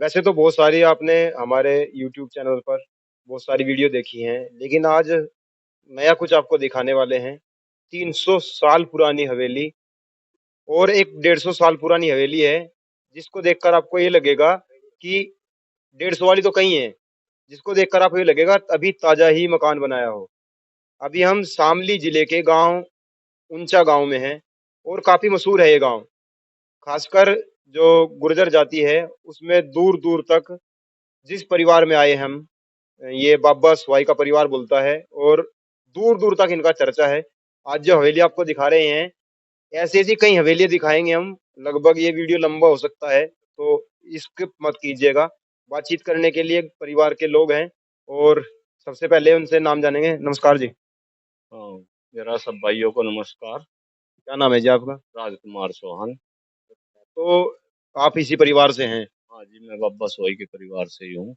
वैसे तो बहुत सारी आपने हमारे यूट्यूब चैनल पर बहुत सारी वीडियो देखी हैं, लेकिन आज नया कुछ आपको दिखाने वाले हैं। 300 साल पुरानी हवेली और एक 150 साल पुरानी हवेली है, जिसको देखकर आपको ये लगेगा कि 150 वाली तो कहीं है, जिसको देखकर आपको ये लगेगा अभी ताजा ही मकान बनाया हो। अभी हम शामली जिले के गांव ऊंचा गांव में हैं और काफी मशहूर है ये गांव। खासकर जो गुर्जर जाति है उसमें दूर दूर तक जिस परिवार में आए हम, ये बाबा सवाई का परिवार बोलता है और दूर दूर तक इनका चर्चा है। आज जो हवेली आपको दिखा रहे हैं, ऐसी ऐसी कई हवेलियां दिखाएंगे हम। लगभग ये वीडियो लंबा हो सकता है, तो स्किप मत कीजिएगा। बातचीत करने के लिए परिवार के लोग हैं और सबसे पहले उनसे नाम जानेंगे। नमस्कार जी। हाँ, मेरा सब भाइयों को नमस्कार। क्या नाम है जी आपका? राजकुमार चौहान। तो आप इसी परिवार से हैं? हाँ जी, मैं बब्बा सोई के परिवार से ही हूँ।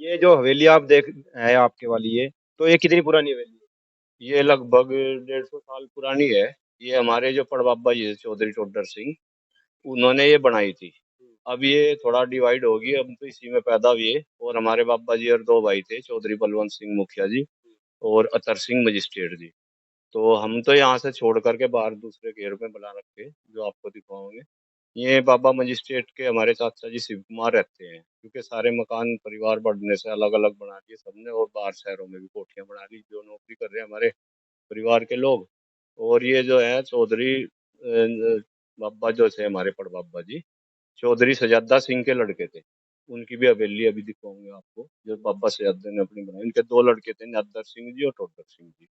ये जो हवेली आप देख है आपके वाली, ये तो ये कितनी पुरानी हवेली है? ये लगभग 150 साल पुरानी है। ये हमारे जो पड़बाबा जी चौधरी टोडर सिंह, उन्होंने ये बनाई थी। अब ये थोड़ा डिवाइड होगी, अब तो इसी में पैदा हुए। और हमारे बाबा जी और दो भाई थे, चौधरी बलवंत सिंह मुखिया जी और अतर सिंह मजिस्ट्रेट जी। तो हम तो यहाँ से छोड़ करके बाहर दूसरे घेर में बना रखे, जो आपको दिखाओगे। ये बाबा मजिस्ट्रेट के हमारे चाचा जी शिव कुमार रहते हैं, क्योंकि सारे मकान परिवार बढ़ने से अलग अलग बना दिए सबने, और बाहर शहरों में भी कोठियां बना ली जो नौकरी कर रहे हैं हमारे परिवार के लोग। और ये जो है चौधरी बाबा जो थे हमारे बड़बाबा जी, चौधरी सजादा सिंह के लड़के थे। उनकी भी हवेली अभी दिखाऊंगे आपको, जो बाबा सजादा ने अपनी बनाई। इनके दो लड़के थे, नादर सिंह जी और टोडर सिंह जी।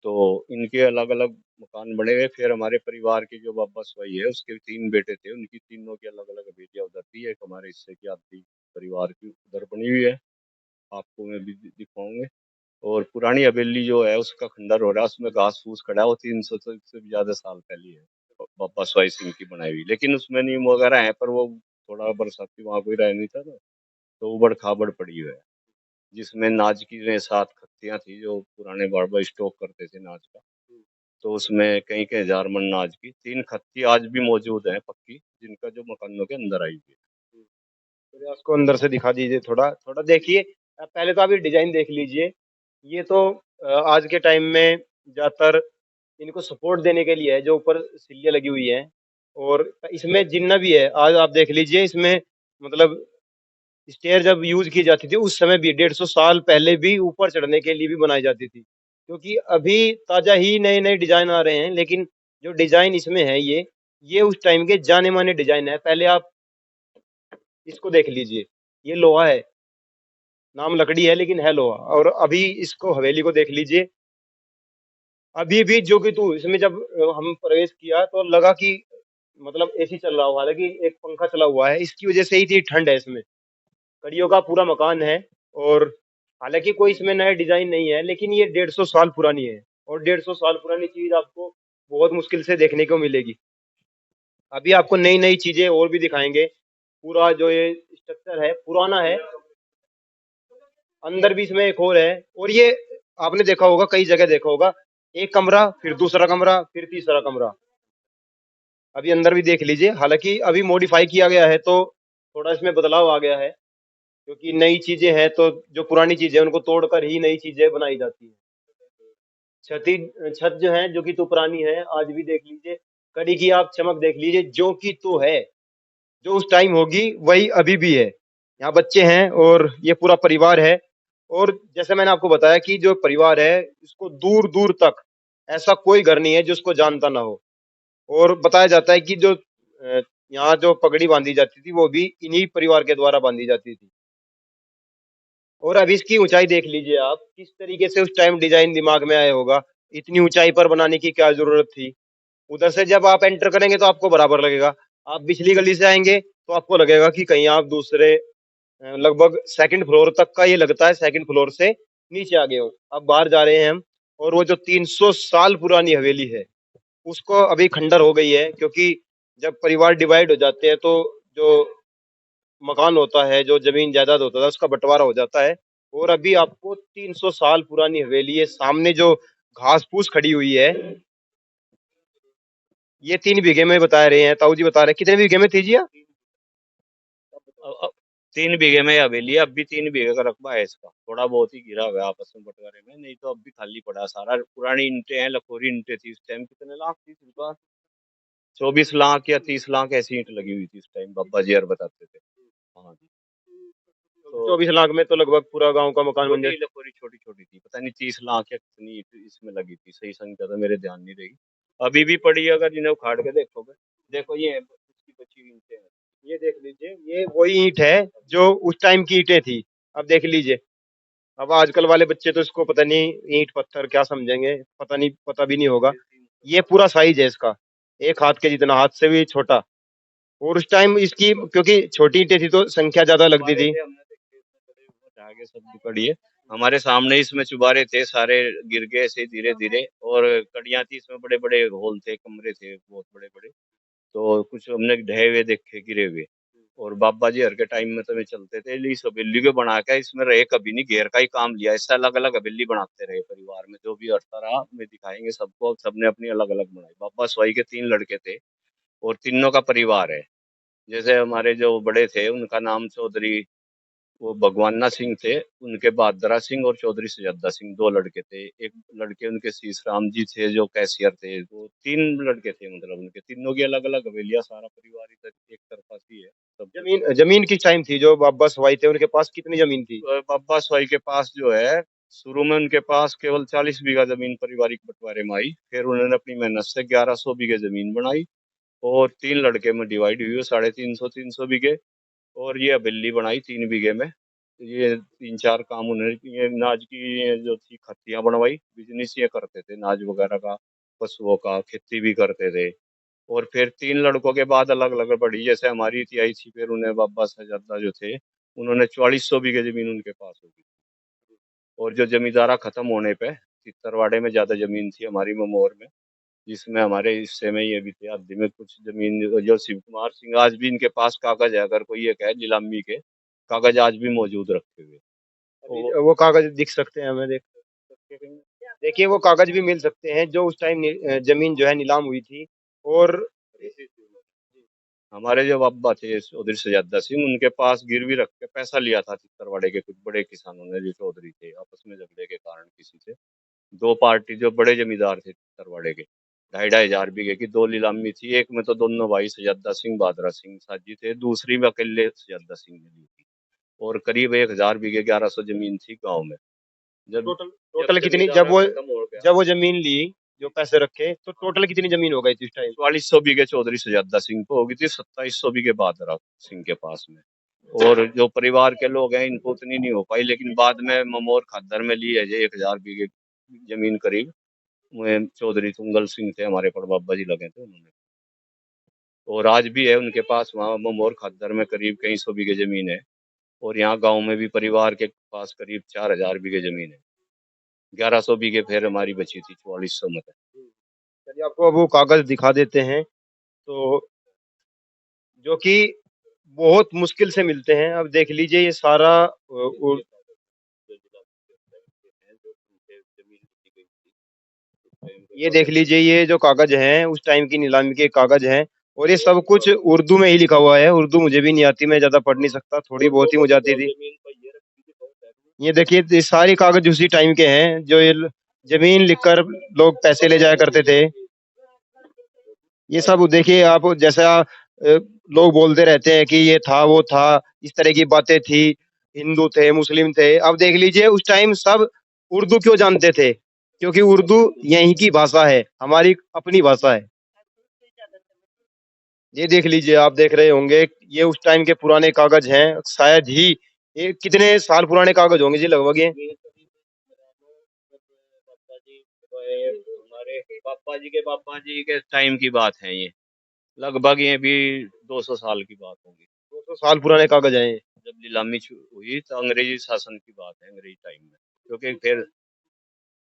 तो इनके अलग अलग मकान बने हुए। फिर हमारे परिवार की जो बाबा सवाई है, उसके तीन बेटे थे, उनकी तीनों की अलग अलग हवेलियां उधर थी। एक हमारे हिस्से की आधी परिवार की उधर बनी हुई है, आपको मैं भी दिखाऊंगे। और पुरानी हवेली जो है उसका खंडर हो रहा है, उसमें घास फूस खड़ा है। वो 300 से भी ज्यादा साल पहले है, बाबा सवाई सिंह की बनाई हुई। लेकिन उसमें नीम वगैरह है, पर वो थोड़ा बरसाती वहां कोई रह नहीं था ना, तो उबड़ खाबड़ पड़ी हुई है। जिसमें नाच की में 7 खत्तियां थी, जो पुराने बाबा स्टॉक करते थे नाच का। तो उसमें कई कई हजार मन नाच की 3 खत्ती आज भी मौजूद है पक्की, जिनका जो मकानों के अंदर आई हुई तो उसको अंदर से दिखा दीजिए, थोड़ा थोड़ा देखिए। पहले तो आप ये डिजाइन देख लीजिए। ये तो आज के टाइम में ज्यादातर इनको सपोर्ट देने के लिए है, जो ऊपर सिल्लियां लगी हुई हैं। और इसमें जितना भी है, आज आप देख लीजिए इसमें, मतलब स्टेयर जब यूज की जाती थी उस समय भी, 150 साल पहले भी ऊपर चढ़ने के लिए भी बनाई जाती थी। क्योंकि अभी ताजा ही नए नए डिजाइन आ रहे हैं, लेकिन जो डिजाइन इसमें है ये उस टाइम के जाने माने डिजाइन है। पहले आप इसको देख लीजिए। ये लोहा है, नाम लकड़ी है लेकिन है लोहा। और अभी इसको हवेली को देख लीजिए। अभी भी जो कि तू इसमें जब हम प्रवेश किया तो लगा कि मतलब एसी चल रहा हो, हालांकि एक पंखा चला हुआ है। इसकी वजह से ही थी ठंड है इसमें। कड़ियों का पूरा मकान है। और हालांकि कोई इसमें नया डिजाइन नहीं है, लेकिन ये 150 साल पुरानी है। और 150 साल पुरानी चीज आपको बहुत मुश्किल से देखने को मिलेगी। अभी आपको नई नई चीजें और भी दिखाएंगे। पूरा जो ये स्ट्रक्चर है पुराना है। अंदर भी इसमें एक और है। और ये आपने देखा होगा, कई जगह देखा होगा, एक कमरा फिर दूसरा कमरा फिर तीसरा कमरा। अभी अंदर भी देख लीजिए। हालांकि अभी मॉडिफाई किया गया है, तो थोड़ा इसमें बदलाव आ गया है। क्योंकि नई चीजें हैं, तो जो पुरानी चीजें हैं उनको तोड़कर ही नई चीजें बनाई जाती हैं। छती छत जो है, जो कि तो पुरानी है, आज भी देख लीजिए। कड़ी की आप चमक देख लीजिए, जो कि तो है, जो उस टाइम होगी वही अभी भी है। यहाँ बच्चे हैं और ये पूरा परिवार है। और जैसे मैंने आपको बताया कि जो परिवार है, इसको दूर दूर तक ऐसा कोई घर नहीं है जो उसको जानता ना हो। और बताया जाता है कि जो यहाँ जो पगड़ी बांधी जाती थी वो भी इन्हीं परिवार के द्वारा बांधी जाती थी। और अब इसकी ऊंचाई देख लीजिए आप, किस तरीके से उस टाइम डिजाइन दिमाग में आया होगा। इतनी ऊंचाई पर बनाने की क्या जरूरत थी। उधर से जब आप एंटर करेंगे तो आपको बराबर लगेगा। आप पिछली गली से आएंगे तो आपको लगेगा कि कहीं आप दूसरे लगभग सेकंड फ्लोर तक का, ये लगता है सेकंड फ्लोर से नीचे आ गए हो। अब बाहर जा रहे हैं हम। और वो जो 300 साल पुरानी हवेली है, उसको अभी खंडर हो गई है। क्योंकि जब परिवार डिवाइड हो जाते हैं, तो जो मकान होता है, जो जमीन जायदाद होता है, उसका बंटवारा हो जाता है। और अभी आपको 300 साल पुरानी हवेली है। सामने जो घास फूस खड़ी हुई है, ये 3 बीघे में बता रहे हैं, ताऊ जी बता रहे हैं। कितने बीघे में थी जी? है। 3 बीघे में हवेली है, अब भी 3 बीघे का रकबा है इसका, थोड़ा बहुत ही गिरा हुआ है आपस में बंटवारे में, नहीं तो अब भी खाली पड़ा है सारा। पुरानी ईंटें हैं, लखोरी ईंटें थी उस टाइम, कितने लाख थी इस बार, 24 लाख या 30 लाख ऐसी ईंट लगी हुई थी उस टाइम, बाबा जी और बताते थे। हाँ जी। तो 24 लाख में तो लगभग पूरा गांव का मकान बन छोटी जाए। लखोरी छोटी छोटी थी, पता नहीं 30 लाख या कितनी ईंट इसमें लगी थी, सही संख्या तो मेरे ध्यान नहीं रही। अभी भी पड़ी है, अगर जिन्हें उखाड़ के देखोगे, देखो ये इसकी बची हुई ईंटें हैं। ये देख लीजिए, ये वही ईंट है जो उस टाइम की ईंटें थी। अब देख लीजिए, अब आजकल वाले बच्चे तो इसको पता नहीं ईंट पत्थर क्या समझेंगे, पता नहीं, पता भी नहीं होगा। ये पूरा साइज है इसका, एक हाथ के जितना, हाथ से भी छोटा। और उस टाइम इसकी, क्योंकि छोटी ईंटें थी तो संख्या ज्यादा लगती चुबारे थी। थे, हमने देखे इसमें पड़े हुए आगे सब दुकड़ी है, हमारे सामने इसमें चुबारे थे सारे, गिर गए ऐसे धीरे धीरे। और कड़ियां थी इसमें, बड़े बड़े होल थे, कमरे थे बहुत बड़े बड़े, तो कुछ हमने ढहे हुए देखे, गिरे हुए। और बाबा जी हर के टाइम में तो वे चलते थे, इस हवेली को बना के इसमें रहे कभी नहीं, घेर का ही काम लिया, इससे अलग अलग हवेली बनाते रहे परिवार में, जो भी हटता रहा में दिखाएंगे सबको, सबने अपनी अलग अलग बनाई। बाबा स्वाई के 3 लड़के थे और तीनों का परिवार है। जैसे हमारे जो बड़े थे उनका नाम चौधरी वो भगवाना सिंह थे, उनके बहादुरा सिंह और चौधरी सजद्दा सिंह 2 लड़के थे। एक लड़के उनके शीश राम जी थे जो कैशियर थे, वो 3 लड़के थे, मतलब उनके तीनों की अलग अलग हवेलियां, सारा परिवार इधर एक तरफा सी है सब। जमीन जमीन किस टाइम थी जो बाबा सवाई थे, उनके पास कितनी जमीन थी? बाबा स्वाई के पास जो है, शुरू में उनके पास केवल 40 बीघा जमीन पारिवारिक बंटवारे में आई, फिर उन्होंने अपनी मेहनत से 1100 बीघे जमीन बनाई, और 3 लड़के में डिवाइड हुई, 350 350 बीघे। और ये हवेली बनाई 3 बीघे में। ये 3 4 काम उन्होंने किए, नाज की ये जो थी खत्तियां बनवाई, बिजनेस ये करते थे नाज वगैरह का, पशुओं का, खेती भी करते थे। और फिर 3 लड़कों के बाद अलग अलग बढ़ी, जैसे हमारी थी आई थी, फिर उन्हें बाबा साहजादा जो थे, उन्होंने 4400 बीघे जमीन उनके पास होगी। और जो जमींदारा खत्म होने पे चित्तरवाड़े में ज्यादा जमीन थी हमारी ममोर में, जिसमें हमारे हिस्से में ये भी थे आदि में कुछ जमीन, जो शिव कुमार सिंह, आज भी इनके पास कागज है, अगर कोई ये कहे नीलामी के, कागज आज भी मौजूद रखे हुए। अभी तो वो कागज दिख सकते हैं हमें, देख सकते हैं। देखिए, वो कागज भी मिल सकते हैं जो उस टाइम जमीन जो है नीलाम हुई थी। और हमारे जो बाबा थे चौधरी सजादा सिंह, उनके पास गिरवी रख के पैसा लिया था चित्तरवाड़े के कुछ बड़े किसानों ने, जो चौधरी थे, आपस में झगड़े के कारण किसी से, 2 पार्टी जो बड़े जमींदार थे चित्तरवाड़े के, 2,500 2,500 बीघे की 2 नीलामी थी। एक में तो दोनों भाई सजादा सिंह बहादुरा सिंह साजी थे, दूसरी में अकेले सजादा सिंह ने ली थी। और करीब 1,000 बीघे 1100 जमीन थी गांव में। जब टोटल जब टोटल कितनी, जमींदारा खत्म हो गया, जब वो जमीन ली, जो पैसे रखे, तो टोटल कितनी जमीन हो गई थी उस टाइम? 4400 बीघे चौधरी सजादा सिंह को होगी थी, 2700 बीघे बहादुरा सिंह के पास में। और जो परिवार के लोग हैं इनको उतनी नहीं हो पाई, लेकिन बाद में ममोर खद्दर में ली है ये 1,000 बीघे जमीन करीब, वो चौधरी तुंगल सिंह थे हमारे पड़बाबा जी लगे थे उन्होंने। और आज भी है उनके पास वहाँ ममोर खद्दर में करीब कई सौ बीघे जमीन है। और यहाँ गांव में भी परिवार के पास करीब 4,000 बीघे जमीन है, 1100 बीघे फिर हमारी बची थी 4400 में। चलिए, आपको अब वो कागज दिखा देते हैं, तो जो कि बहुत मुश्किल से मिलते हैं। अब देख लीजिए, ये सारा ये देख लीजिए, ये जो कागज हैं उस टाइम की नीलामी के कागज हैं। और ये सब कुछ उर्दू में ही लिखा हुआ है। उर्दू मुझे भी नहीं आती, मैं ज्यादा पढ़ नहीं सकता, थोड़ी बहुत ही मुझे आती थी। ये देखिए, ये सारी कागज उसी टाइम के हैं, जो ये जमीन लिखकर लोग पैसे ले जाया करते थे। ये सब देखिए आप, जैसा लोग बोलते रहते हैं कि ये था वो था, इस तरह की बातें थी, हिंदू थे मुस्लिम थे। अब देख लीजिए, उस टाइम सब उर्दू क्यों जानते थे? क्योंकि उर्दू यहीं की भाषा है, हमारी अपनी भाषा है। ये देख लीजिए, आप देख रहे होंगे, ये उस टाइम के पुराने कागज हैं शायद ही। ये कितने साल पुराने कागज होंगे जी लगभग ये? हमारे पापा जी के टाइम की बात है ये, लगभग ये भी 200 साल की बात होगी। 200 साल पुराने कागज हैं ये। जब नीलामी हुई तो अंग्रेजी शासन की बात है, अंग्रेजी टाइम में, क्योंकि फिर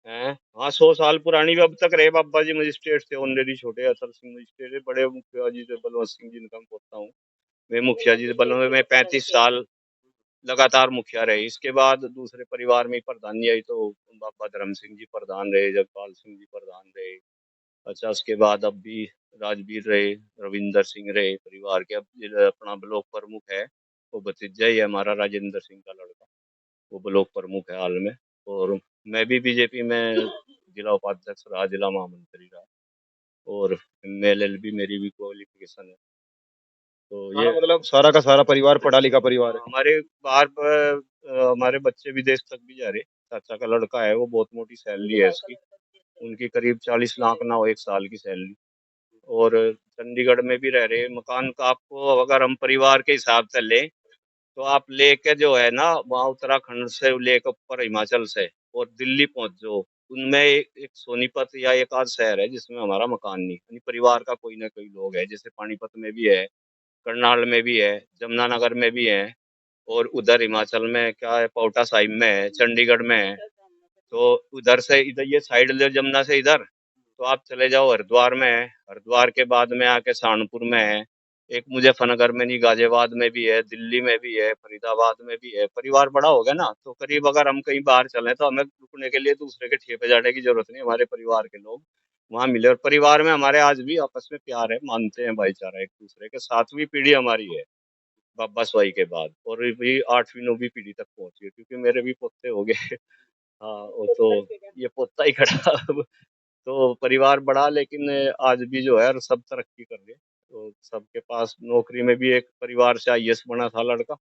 हैं, हाँ 100 साल पुरानी भी अब तक रहे। बाबा जी मजिस्ट्रेट थे ऑनरेडी, छोटे अतर सिंह मजिस्ट्रेट थे, बड़े मुखिया जी थे बलवंत सिंह जिनका मैं पोता हूँ, मैं मुखिया जी से बलवंत में 35 साल लगातार मुखिया रहे। इसके बाद दूसरे परिवार में ही प्रधानी आई, तो बाबा धर्म सिंह जी प्रधान रहे, जगपाल सिंह जी प्रधान रहे। अच्छा, उसके बाद अब भी राजवीर रहे, रविंदर सिंह रहे परिवार के, अब अपना ब्लॉक प्रमुख है वो भतीजा ही है हमारा, राजेंद्र सिंह का लड़का। वो ब्लॉक प्रमुख है हाल में। और मैं भी बीजेपी में जिला उपाध्यक्ष रहा, जिला महामंत्री रहा। और एलएलबी मेरी भी क्वालिफिकेशन है। तो ये सारा मतलब सारा का सारा परिवार पढ़ा लिखा परिवार है। हमारे बाहर पर हमारे बच्चे विदेश तक भी जा रहे। चाचा का लड़का है, वो बहुत मोटी सैलरी है उसकी। उनकी करीब 40 लाख ना हो 1 साल की सैलरी। और चंडीगढ़ में भी रह रहे। मकान का आपको अगर हम परिवार के हिसाब से लें तो आप लेके जो है ना, वहाँ उत्तराखंड से लेकर ऊपर हिमाचल से और दिल्ली पहुंच जाओ, उनमें एक सोनीपत या एक आध शहर है जिसमें हमारा मकान नहीं, यानी परिवार का कोई ना कोई लोग है। जैसे पानीपत में भी है, करनाल में भी है, जमुनानगर में भी है, और उधर हिमाचल में क्या है, पाउटा साहिब में है, चंडीगढ़ में है। तो उधर से इधर ये साइड ले जमुना से इधर, तो आप चले जाओ हरिद्वार में है, हरिद्वार के बाद में आके सहारनपुर में है, एक मुजफ्फरनगर में नहीं, गाजियाबाद में भी है, दिल्ली में भी है, फरीदाबाद में भी है। परिवार बड़ा हो गया ना, तो करीब अगर हम कहीं बाहर चलें तो हमें रुकने के लिए दूसरे के ठेके जाने की जरूरत नहीं। हमारे परिवार के लोग वहां मिले। और परिवार में हमारे आज भी आपस में प्यार है, मानते हैं भाईचारा एक दूसरे के। 7वीं पीढ़ी हमारी है बाबा स्वाई के बाद, और भी 8वीं 9वीं पीढ़ी तक पहुंची है, क्योंकि मेरे भी पोते हो गए। हाँ, वो तो ये पोता ही खड़ा अब। तो परिवार बड़ा, लेकिन आज भी जो है सब तरक्की कर रहे हैं। तो सबके पास नौकरी में भी एक परिवार से आईएएस बना था लड़का,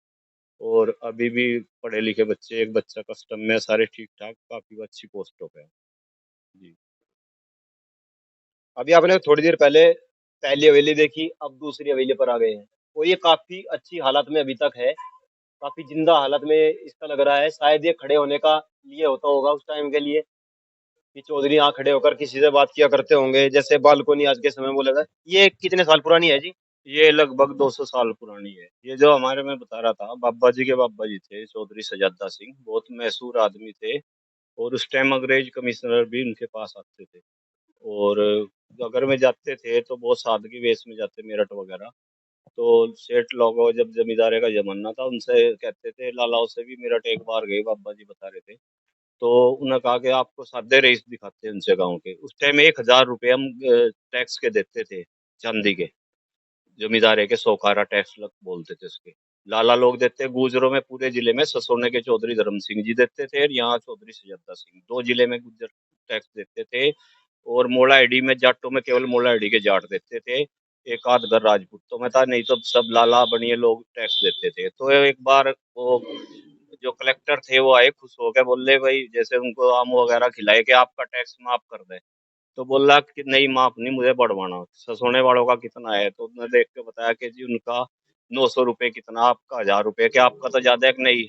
और अभी भी पढ़े लिखे बच्चे, एक बच्चा कस्टम में, सारे ठीक ठाक काफी अच्छी पोस्टों पे हैं। जी। अभी आपने थोड़ी देर पहले पहली हवेली देखी, अब दूसरी हवेली पर आ गए हैं। और ये काफी अच्छी हालत में अभी तक है, काफी जिंदा हालत में इसका लग रहा है। शायद ये खड़े होने का लिए होता होगा उस टाइम के लिए, कि चौधरी यहाँ खड़े होकर किसी से बात किया करते होंगे, जैसे बालकोनी आज के समय में बोला था। ये कितने साल पुरानी है जी? ये लगभग 200 साल पुरानी है। ये जो हमारे में बता रहा था, बाबा जी थे चौधरी सजादा सिंह, बहुत मैसूर आदमी थे। और उस टाइम अंग्रेज कमिश्नर भी उनके पास आते थे। और अगर में जाते थे तो बहुत सादगी वेश में जाते, मेरठ वगैरह। तो सेठ लोगों, जब जमींदारे का जमाना था, उनसे कहते थे, लालाओं से भी मेरठ एक बार गए, बाबा जी बता रहे थे। तो उन्होंने कहा कि आपको सादे रईस दिखाते हैं उनसे गांव के। उस टाइम 1,000 रुपये हम टैक्स के देते थे, चांदी के। जमींदारे के सौखारा टैक्स लग बोलते थे उसके। लाला लोग देते गुजरों में, पूरे जिले में ससोने के चौधरी धर्म सिंह जी देते थे, और यहाँ चौधरी सजादा सिंह, 2 जिले में गुजर टैक्स देते थे। और मोलाइडी में जाटों में केवल मोलाइडी के जाट देते थे, एक आध घर राजपूतों में था, नहीं तो सब लाला बनिए लोग टैक्स देते थे। तो एक बार वो जो कलेक्टर थे वो आए, खुश हो गए, बोले भाई, जैसे उनको आम वगैरह खिलाए कि आपका टैक्स माफ कर दे। तो बोला कि नहीं, माफ नहीं, मुझे बढ़वाना। ससोने वालों का कितना है, तो उन्होंने देख के बताया कि जी उनका 900 रुपये, कितना आपका 1000 रुपये, क्या आपका तो ज्यादा है कि नहीं,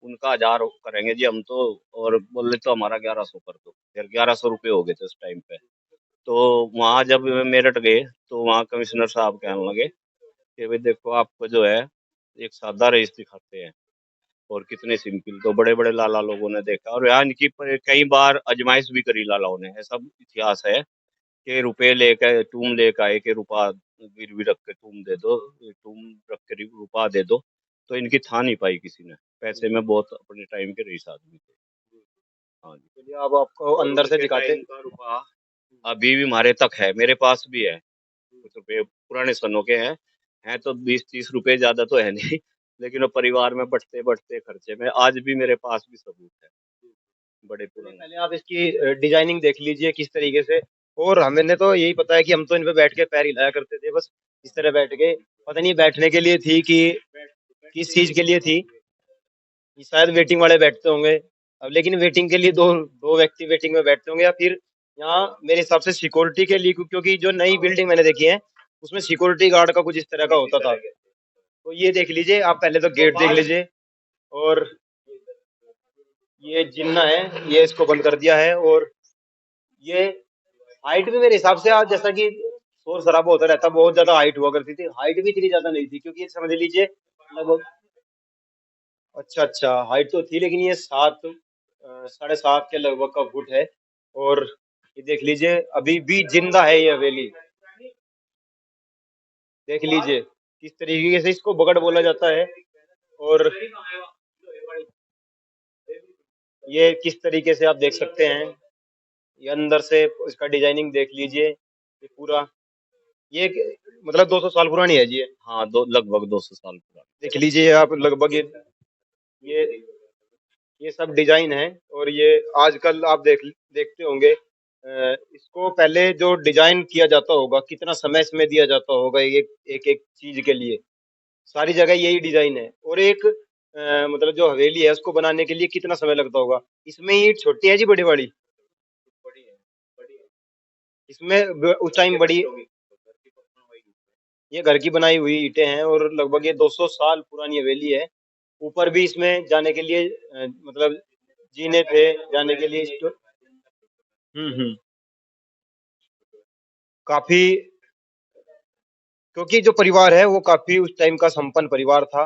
उनका 1000 करेंगे जी हम तो। और बोले तो हमारा 1100 कर दो। फिर 1100 रुपये हो गए थे उस टाइम पे। तो वहां जब मेरठ गए, तो वहाँ कमिश्नर साहब कहने लगे कि भाई देखो, आपको जो है एक सादा रईस दिखाते हैं, और कितने सिंपल। तो बड़े बड़े लाला लोगों ने देखा, और यहाँ इनकी कई बार आजमाइश भी करी लालाओं ने, ऐसा इतिहास है कि रुपए लेकर तुम लेकर आए कि रुपा गिरवी रख के तुम दे दो, तुम रख के रुपा दे दो। तो इनकी था नहीं पाई किसी ने, पैसे में बहुत अपने टाइम के रईस आदमी थे। हाँ जी। चलिए अब आपको और अंदर से उनके दिखाते। टाइम का रुपा अभी भी हमारे तक है, मेरे पास भी है। कुछ रुपए पुराने सनों के हैं तो 20-30 रुपए, ज्यादा तो है नहीं। लेकिन वो परिवार में बढ़ते बढ़ते खर्चे में आज भी मेरे पास भी सबूत है, बड़े चलिए पुराने। पहले आप इसकी डिजाइनिंग देख लीजिए किस तरीके से। और हमें तो यही पता है कि हम तो इन पे बैठ के पैर हिलाया करते थे, बस इस तरह बैठ के। पता नहीं बैठने के लिए थी कि किस चीज के लिए थी, कि शायद वेटिंग वाले बैठते होंगे। अब लेकिन वेटिंग के लिए दो दो व्यक्ति वेटिंग में बैठते होंगे, या फिर यहाँ मेरे हिसाब से सिक्योरिटी के लिए, क्योंकि जो नई बिल्डिंग मैंने देखी है उसमें सिक्योरिटी गार्ड का कुछ इस तरह का होता था। तो ये देख लीजिए आप, पहले तो गेट देख लीजिए। और ये जिन्ना है, ये इसको बंद कर दिया है। और ये हाइट भी मेरे हिसाब से आज, जैसा कि शोर शराबा होता रहता, बहुत ज्यादा हाइट हुआ करती थी, हाइट भी इतनी ज्यादा नहीं थी, क्योंकि ये समझ लीजिए लगभग। अच्छा अच्छा, हाइट तो थी, लेकिन ये 7 साढ़े 7 के लगभग का फुट है। और ये देख लीजिए अभी भी जिंदा है ये हवेली। देख लीजिए किस तरीके से इसको बगड़ बोला जाता है। और ये किस तरीके से आप देख सकते हैं, ये अंदर से इसका डिजाइनिंग देख लीजिए, ये पूरा। ये मतलब 200 साल पुरानी है जी ये। हाँ, लगभग 200 साल पुरानी। देख लीजिए आप लगभग ये ये सब डिजाइन है। और ये आजकल आप देखते होंगे इसको पहले जो डिजाइन किया जाता होगा कितना समय इसमें दिया जाता होगा एक एक एक चीज के लिए। सारी जगह यही डिजाइन है। और एक मतलब जो हवेली है उसको बनाने के लिए कितना समय लगता होगा। इसमें ईंट छोटी है जी बड़ी वाली। इसमें उस टाइम बड़ी ये घर की बनाई हुई ईंटें हैं और लगभग ये 200 साल पुरानी हवेली है। ऊपर भी इसमें जाने के लिए मतलब जीने थे जाने के लिए हम्म। काफी क्योंकि जो परिवार है वो काफी उस टाइम का संपन्न परिवार था।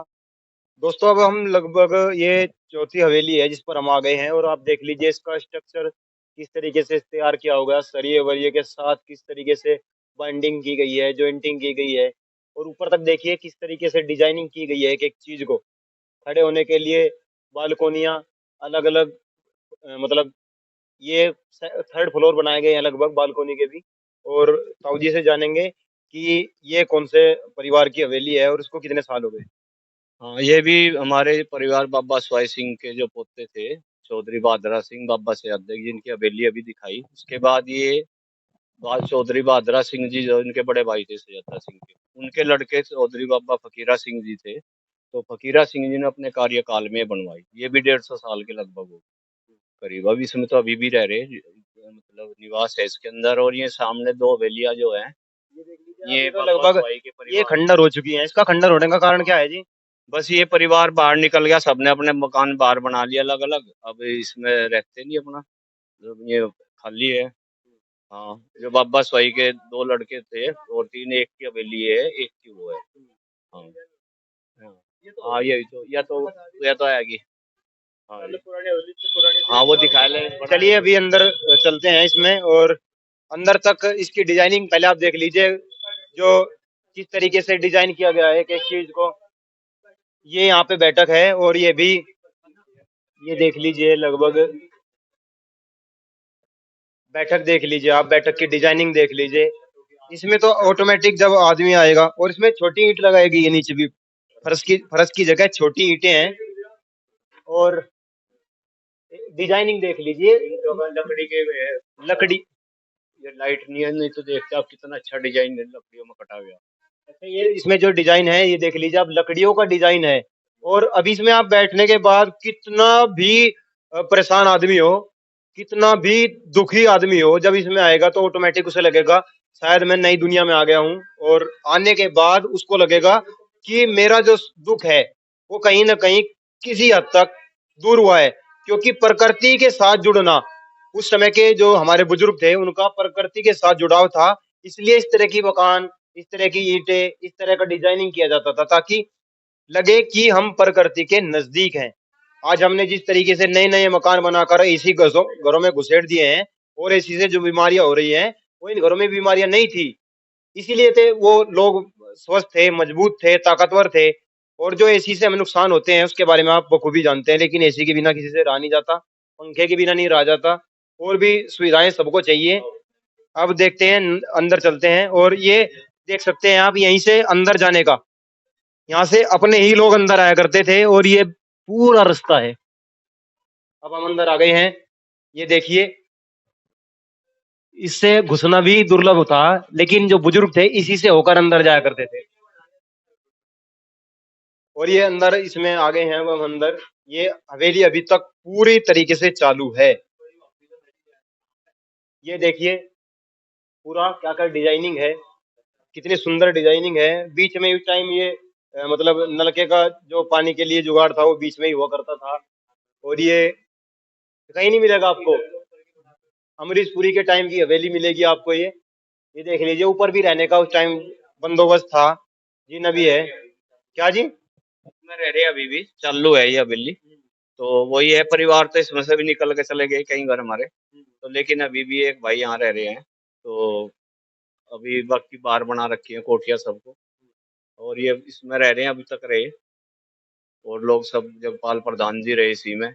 दोस्तों अब हम लगभग ये चौथी हवेली है जिस पर हम आ गए हैं। और आप देख लीजिए इसका स्ट्रक्चर किस तरीके से तैयार किया होगा सरिये वरिये के साथ किस तरीके से बाइंडिंग की गई है जॉइंटिंग की गई है। और ऊपर तक देखिए किस तरीके से डिजाइनिंग की गई है एक एक चीज को खड़े होने के लिए बालकोनियां अलग अलग मतलब ये थर्ड फ्लोर बनाए गए हैं लगभग बालकोनी के भी। और ताऊ जी से जानेंगे कि ये कौन से परिवार की हवेली है और इसको कितने साल हो गए। हाँ, ये भी हमारे परिवार बाबा स्वाई सिंह के जो पोते थे, चौधरी बहादुरा सिंह बाबा से अध्यक्ष, जिनकी हवेली अभी दिखाई। उसके बाद ये बाद चौधरी बहादुरा सिंह जी जो इनके बड़े भाई थे सुजाता सिंह के, उनके लड़के चौधरी बाबा फकीरा सिंह जी थे। तो फकीरा सिंह जी ने अपने कार्यकाल में बनवाई। ये भी 150 साल के लगभग हो करीब। अब इसमें तो अभी भी रह रहे मतलब निवास है इसके अंदर। और ये सामने दो हवेलियां जो है ये देख लीजिए आप ये ये तो बाबा लगभग स्वाई के ये परिवार। खंडर हो चुकी है। इसका खंडर होने का कारण क्या है जी। बस ये परिवार बाहर निकल गया, सबने अपने मकान बाहर बना लिया अलग अलग। अब इसमें रहते नहीं अपना, ये खाली है। हाँ, जो बाबा स्वाई के दो लड़के थे और तीन, एक की हवेली है एक की वो है। हाँ हाँ। हाँ, यही तो या तो आएगी। हाँ जी। हाँ, वो दिखा ले चलिए अभी अंदर चलते हैं इसमें। और अंदर तक इसकी डिजाइनिंग पहले आप देख लीजिए जो किस तरीके से डिजाइन किया गया है एक एक चीज को। ये यहाँ पे बैठक है और ये भी ये देख लीजिए लगभग बैठक देख लीजिए आप बैठक की डिजाइनिंग देख लीजिए। इसमें तो ऑटोमेटिक जब आदमी आएगा और इसमें छोटी ईंट लगाएगी ये नीचे भी फर्श की जगह छोटी ईंटें हैं। और डिजाइनिंग देख लीजिए लकड़ी के लकड़ी। ये लाइट नहीं है, नहीं तो देखते आप कितना अच्छा डिजाइन लकड़ियों में कटा गया। अच्छा ये इसमें जो डिजाइन है ये देख लीजिए आप लकड़ियों का डिजाइन है। और अभी इसमें आप बैठने के बाद कितना भी परेशान आदमी हो कितना भी दुखी आदमी हो जब इसमें आएगा तो ऑटोमेटिक उसे लगेगा शायद मैं नई दुनिया में आ गया हूँ। और आने के बाद उसको लगेगा कि मेरा जो दुख है वो कहीं ना कहीं किसी हद तक दूर हुआ है। क्योंकि प्रकृति के साथ जुड़ना उस समय के जो हमारे बुजुर्ग थे उनका प्रकृति के साथ जुड़ाव था। इसलिए इस तरह की मकान इस तरह की ईंटें इस तरह का डिजाइनिंग किया जाता था ताकि लगे कि हम प्रकृति के नजदीक हैं। आज हमने जिस तरीके से नए नए मकान बनाकर एसी घरों में घुसेड़ दिए हैं और एसी से जो बीमारियां हो रही हैं वो इन घरों में बीमारियां नहीं थी। इसीलिए थे वो लोग स्वस्थ थे मजबूत थे ताकतवर थे। और जो एसी से हमें नुकसान होते हैं उसके बारे में आप बखूबी जानते हैं। लेकिन एसी के बिना किसी से रहा नहीं जाता पंखे के बिना नहीं रहा जाता। और भी सुविधाएं सबको चाहिए। अब देखते हैं अंदर चलते हैं। और ये देख सकते हैं आप यहीं से अंदर जाने का यहाँ से अपने ही लोग अंदर आया करते थे और ये पूरा रास्ता है। अब हम अंदर आ गए हैं। ये देखिए इससे घुसना भी दुर्लभ था लेकिन जो बुजुर्ग थे इसी से होकर अंदर जाया करते थे। और ये अंदर इसमें आ गए हैं अब हम अंदर। ये हवेली अभी तक पूरी तरीके से चालू है। ये देखिए पूरा क्या क्या डिजाइनिंग है कितनी सुंदर डिजाइनिंग है। बीच में इस टाइम ये मतलब नलके का जो पानी के लिए जुगाड़ था वो बीच में ही हुआ करता था। और ये कहीं नहीं मिलेगा आपको। अमरीश पुरी के टाइम की हवेली मिलेगी आपको ये देख लीजिए ऊपर भी रहने का उस टाइम बंदोबस्त था। जी नबी है क्या जी। में रह रहे हैं, अभी भी चालू है ये हवेली। तो वही है, परिवार तो इसमें से भी निकल के चले गए कई घर हमारे। तो लेकिन अभी भी एक भाई यहाँ रह रहे हैं। तो अभी बाकी बाहर बना रखी है कोठिया सबको। और ये इसमें रह रहे हैं, अभी तक रहे। और लोग सब जगपाल प्रधान जी रहे इसी में।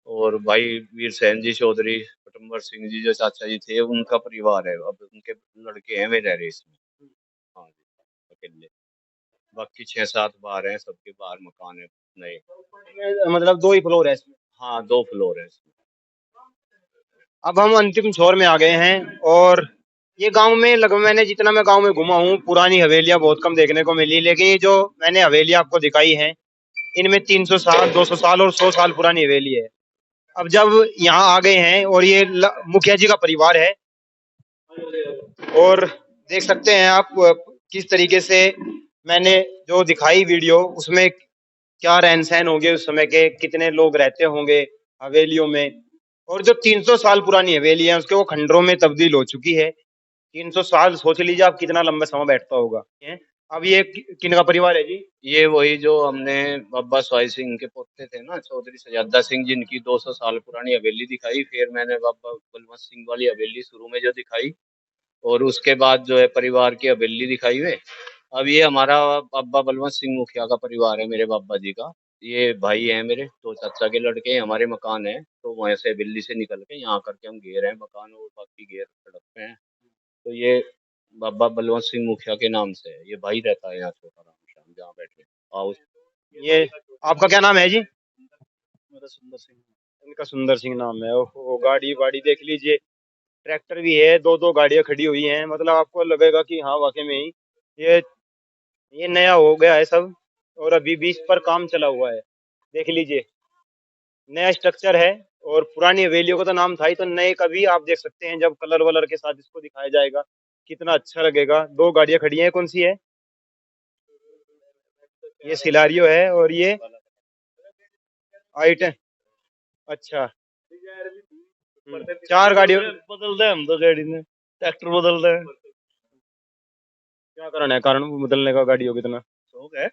और भाई वीर सैन जी चौधरी, पटम्बर सिंह जी जो चाचा जी थे, उनका परिवार है। अब उनके लड़के हैं वे रह रहे इसमें। अकेले। बाकी 6-7 बाहर हैं, सबके बाहर मकान है नए। मतलब 2 ही फ्लोर है इसमें। हाँ, 2 फ्लोर है इसमें। अब हम अंतिम छोर में आ गए हैं और ये गांव में लगभग मैंने जितना मैं गांव में घुमा हूँ पुरानी हवेलियां बहुत कम देखने को मिली, लेकिन ये जो मैंने हवेलियां आपको दिखाई हैं इनमें 300 साल 200 साल और 100 साल पुरानी हवेली है। अब जब यहाँ आ गए हैं और ये मुखिया जी का परिवार है और देख सकते हैं आप किस तरीके से मैंने जो दिखाई वीडियो उसमें क्या रहन सहन होंगे उस समय के, कितने लोग रहते होंगे हवेलियों में। और जो 300 साल पुरानी हवेली है उसके वो खंडरों में तब्दील हो चुकी है। 300 साल सोच लीजिए आप कितना लंबा समय बैठता होगा। अब ये किन का परिवार है जी? ये वही जो हमने बाबा स्वाई सिंह के पोते थे ना, चौधरी सजादा सिंह, जिनकी 200 साल पुरानी हवेली दिखाई। फिर मैंने बाबा बलवंत सिंह वाली हवेली शुरू में जो दिखाई, और उसके बाद जो है परिवार की हवेली दिखाई हुए। अब ये हमारा बाबा बलवंत सिंह मुखिया का परिवार है, मेरे बाबा जी का। ये भाई हैं मेरे, 2 चाचा के लड़के, हमारे मकान है। तो वहां से हवेली से निकल के यहाँ करके हम घेर हैं मकान, और बाकी घेर सड़क पे हैं। तो ये बाबा बलवंत सिंह मुखिया के नाम से है। ये भाई रहता है यहाँ छोटा राम श्याम, जहाँ बैठे आओ। ये आपका क्या नाम है जी? मेरा सुंदर सिंह। इनका सुंदर सिंह नाम है। ओहो, गाड़ी वाड़ी देख लीजिए, ट्रैक्टर भी है, 2-2 गाड़ियां खड़ी हुई हैं। मतलब आपको लगेगा कि हाँ वाकई में ही ये ये नया हो गया है सब और अभी भी इस पर काम चला हुआ है। देख लीजिए, नया स्ट्रक्चर है और पुरानी हवेलियों का तो नाम था ही, तो नए का भी आप देख सकते हैं जब कलर वलर के साथ इसको दिखाया जाएगा कितना अच्छा लगेगा। 2 गाड़ियां खड़ी हैं, कौन सी है? ये सिलारियो है और ये आइट। अच्छा। 4 गाड़ियों बदल दे हम तो गाड़ी ने, ट्रैक्टर बदल दे। क्या कारण है, कारण बदलने का गाड़ियों कितना? शौक है,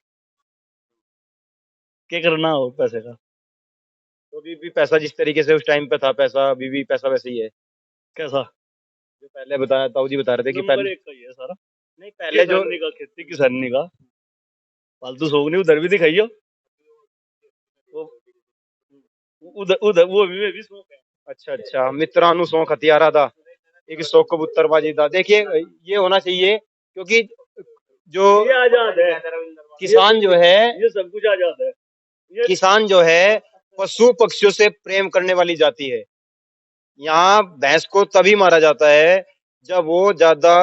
क्या करना हो पैसे का। तो अभी भी पैसा जिस तरीके से उस टाइम पे था पैसा अभी भी पैसा वैसे ही है। कैसा? जो पहले बताया ताऊ जी बता रहे थे कि नंबर पहले 1 का ही है सारा। नहीं पहले जो किसानी का, खेती किसानी का फालतू शौक नहीं, उधर भी दिखाइयो। वो उधर उधर वो भी शौक है। अच्छा अच्छा मित्रानु शौक हथियारा था, एक शौक कबूतरबाजी था। देखिए ये होना चाहिए क्योंकि जो ये आजाद है, किसान जो है ये सब कुछ आजाद है। ये किसान जो है पशु पक्षियों से प्रेम करने वाली जाति है। यहाँ भैंस को तभी मारा जाता है जब वो ज्यादा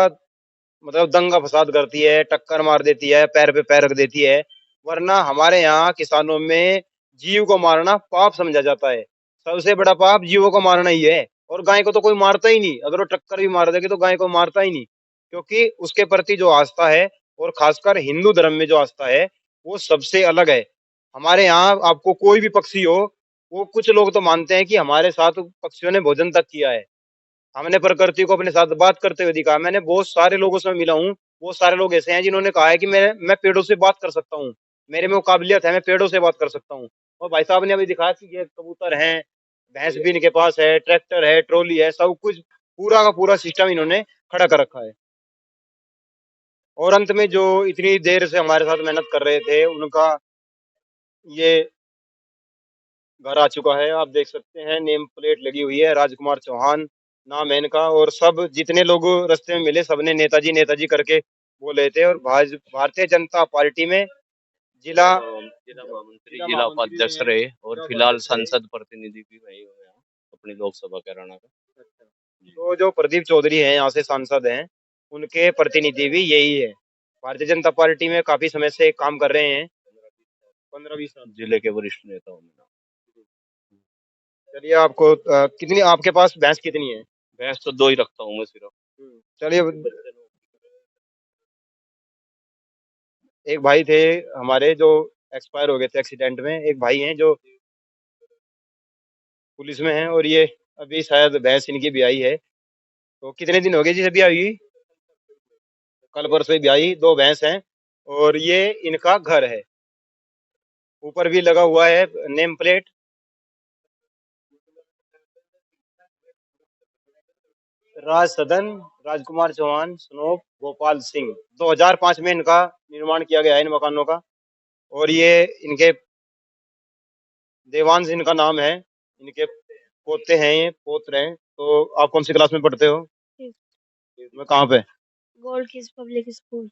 मतलब दंगा फसाद करती है, टक्कर मार देती है, पैर पे पैर रख देती है। वरना हमारे यहाँ किसानों में जीव को मारना पाप समझा जाता है। सबसे बड़ा पाप जीवों को मारना ही है। और गाय को तो कोई मारता ही नहीं, अगर वो टक्कर भी मार देगी तो गाय को मारता ही नहीं, क्योंकि उसके प्रति जो आस्था है और खासकर हिंदू धर्म में जो आस्था है वो सबसे अलग है। हमारे यहाँ आपको कोई भी पक्षी हो, वो कुछ लोग तो मानते हैं कि हमारे साथ पक्षियों ने भोजन तक किया है, हमने प्रकृति को अपने साथ बात करते हुए दिखा। मैंने बहुत सारे लोगों से मिला हूँ, बहुत सारे लोग ऐसे हैं जिन्होंने कहा है कि मैं पेड़ों से बात कर सकता हूँ, मेरे में वो काबिलियत है, मैं पेड़ों से बात कर सकता हूँ। और भाई साहब ने अभी दिखाया कि ये कबूतर हैं, भैंस भी इनके पास है, ट्रैक्टर है, ट्रॉली है, सब कुछ पूरा का पूरा सिस्टम इन्होंने खड़ा कर रखा है। और अंत में जो इतनी देर से हमारे साथ मेहनत कर रहे थे उनका ये घर आ चुका है। आप देख सकते हैं नेम प्लेट लगी हुई है, राजकुमार चौहान नाम है इनका। और सब जितने लोग रास्ते में मिले सबने नेताजी नेताजी करके बोले थे। और भारतीय जनता पार्टी में जिला जिला महामंत्री, जिला उपाध्यक्ष रहे, और फिलहाल संसद प्रतिनिधि भी रहे हुए हैं अपनी लोकसभा कैराना का। तो जो प्रदीप चौधरी हैं यहाँ से सांसद हैं, उनके प्रतिनिधि भी यही है। भारतीय जनता पार्टी में काफी समय से काम कर रहे हैं, 15-20 साल। जिले के वरिष्ठ नेता हूँ मैं। चलिए आपको कितनी आपके पास भैंस कितनी है? भैंस तो 2 ही रखता हूँ मैं सिर्फ। चलिए एक भाई थे हमारे जो एक्सपायर हो गए थे एक्सीडेंट में, एक भाई हैं जो पुलिस में हैं और ये अभी शायद भैंस इनकी ब्याई है। तो कितने दिन हो गए जी अभी आई? कल परसों ही ब्याई, 2 भैंस हैं और ये इनका घर है। ऊपर भी लगा हुआ है नेम प्लेट। राज सदन राजकुमार चौहान स्नोप गोपाल सिंह। 2005 में इनका निर्माण किया गया है इन मकानों का। और ये इनके देवांश इनका नाम है, इनके पोते हैं, ये पोत्र हैं। तो आप कौन सी क्लास में पढ़ते हो? मैं कहाँ पे? गोल्ड किस पब्लिक स्कूल।